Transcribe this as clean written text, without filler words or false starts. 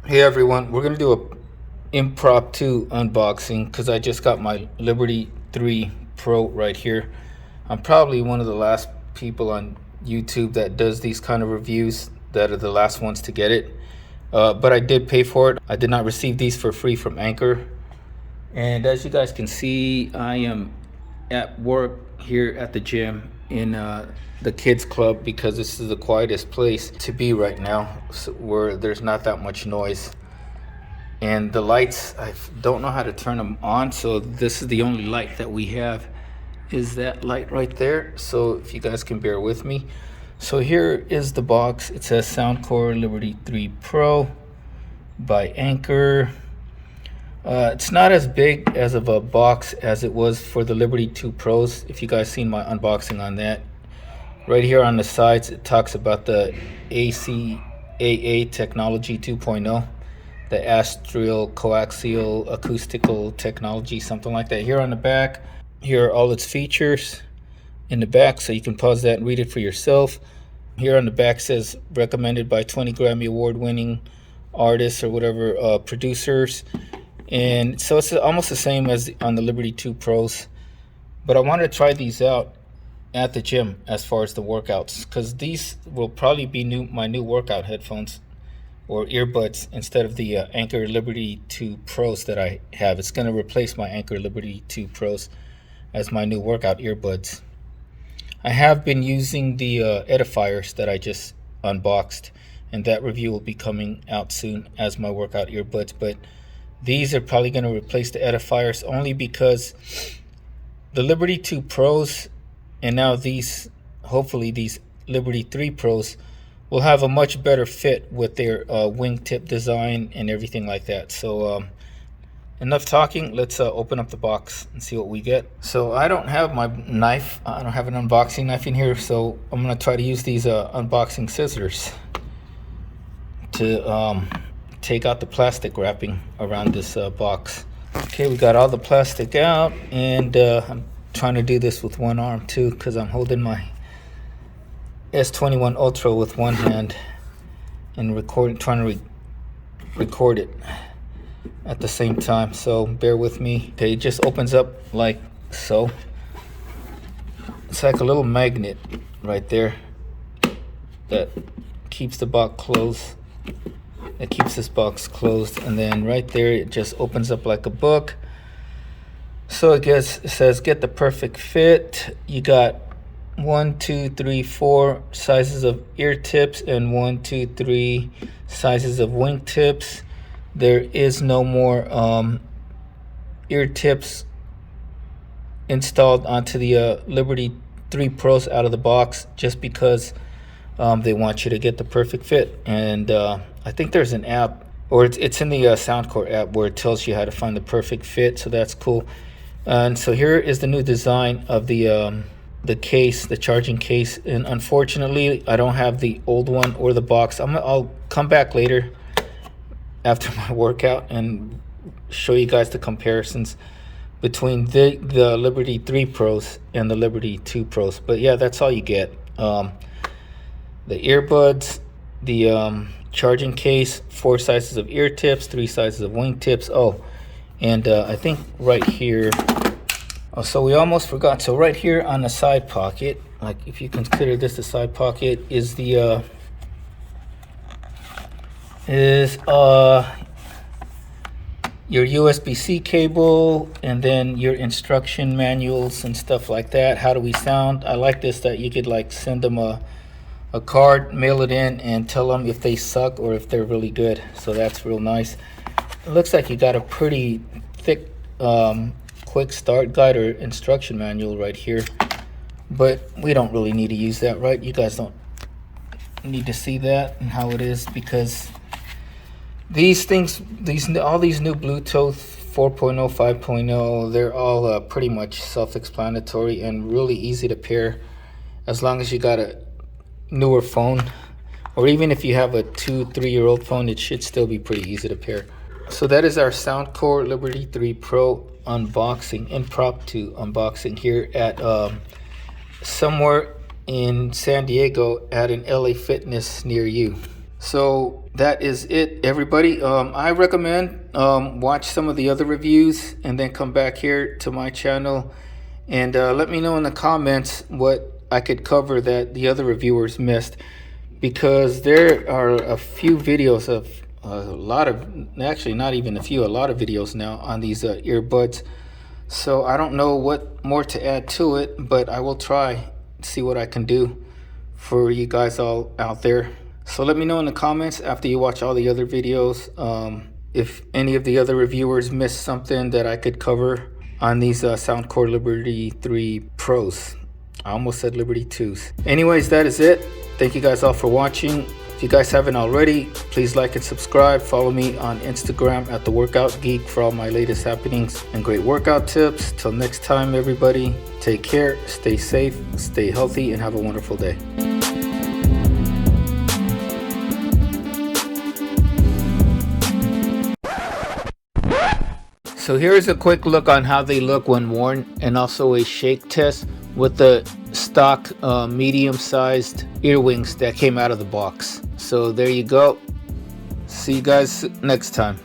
Hey everyone, we're gonna do a impromptu unboxing because I just got my Liberty 3 Pro right here. I'm probably one of the last people on YouTube that does these kind of reviews, that are the last ones to get it. But I did pay for it. I did not receive these for free from Anchor. And as you guys can see, I am at work here at the gym in the kids club because this is the quietest place to be right now, where there's not that much noise. And the lights, I don't know how to turn them on, so this is the only light that we have, is that light right there. So if you guys can bear with me. So here is the box. It says Soundcore Liberty 3 Pro by Anchor. It's not as big as of a box as it was for the Liberty 2 Pros. If you guys seen my unboxing on that, right here on the sides it talks about the ACAA technology 2.0, the astral coaxial acoustical technology, something like that. Here on the back, here are all its features in the back, so you can pause that and read it for yourself. Here on the back says recommended by 20 Grammy award winning artists or whatever, producers. And so it's almost the same as on the Liberty 2 Pros, but I wanted to try these out at the gym as far as the workouts, because these will probably be my new workout headphones or earbuds instead of the Anchor Liberty 2 Pros that I have. It's going to replace my Anchor Liberty 2 Pros as my new workout earbuds. I have been using the edifiers that I just unboxed, and that review will be coming out soon as my workout earbuds, but these are probably going to replace the edifiers only because the Liberty 2 Pros and now these, hopefully these Liberty 3 Pros, will have a much better fit with their wingtip design and everything like that. So enough talking, let's open up the box and see what we get. So I don't have my knife, I don't have an unboxing knife in here, so I'm going to try to use these unboxing scissors to take out the plastic wrapping around this box. Okay, we got all the plastic out, and I'm trying to do this with one arm too because I'm holding my S21 Ultra with one hand and trying to record it at the same time, so bear with me. Okay, it just opens up like so. It's like a little magnet right there that keeps the box closed. It keeps this box closed, and then right there it just opens up like a book. So it says get the perfect fit. You got 1, 2, 3, 4 sizes of ear tips and 1, 2, 3 sizes of wing tips. There is no more ear tips installed onto the Liberty 3 Pros out of the box, just because they want you to get the perfect fit. And I think there's an app, or it's in the Soundcore app, where it tells you how to find the perfect fit, so that's cool. And so here is the new design of the case, the charging case. And unfortunately, I don't have the old one or the box. I'll come back later after my workout and show you guys the comparisons between the Liberty 3 Pros and the Liberty 2 Pros. But yeah, that's all you get. The earbuds, the charging case, 4 sizes of ear tips, 3 sizes of wing tips. Oh, and I think right here, oh, so we almost forgot. So right here on the side pocket, like if you consider this the side pocket, is the your USB-C cable, and then your instruction manuals and stuff like that. How do we sound? I like this, that you could like send them a card, mail it in, and tell them if they suck or if they're really good. So that's real nice. It looks like you got a pretty thick quick start guide or instruction manual right here, but we don't really need to use that, right? You guys don't need to see that and how it is, because these things, all these new Bluetooth 4.0, 5.0, they're all pretty much self-explanatory and really easy to pair, as long as you got a newer phone, or even if you have a 2-3-year-old phone, it should still be pretty easy to pair. So that is our Soundcore Liberty 3 Pro unboxing, impromptu unboxing, here at somewhere in San Diego at an LA Fitness near you. So that is it, everybody. I recommend watch some of the other reviews and then come back here to my channel and let me know in the comments what I could cover that the other reviewers missed, because there are a few videos of a lot of, actually not even a few, a lot of videos now on these earbuds. So I don't know what more to add to it, but I will try see what I can do for you guys all out there. So let me know in the comments after you watch all the other videos if any of the other reviewers missed something that I could cover on these Soundcore Liberty 3 Pros. I almost said Liberty 2s. Anyways, that is it. Thank you guys all for watching. If you guys haven't already, please like and subscribe. Follow me on Instagram at The Workout Geek for all my latest happenings and great workout tips. Till next time, everybody, take care, stay safe, stay healthy, and have a wonderful day. So here's a quick look on how they look when worn, and also a shake test with the stock medium-sized earwings that came out of the box. So there you go. See you guys next time.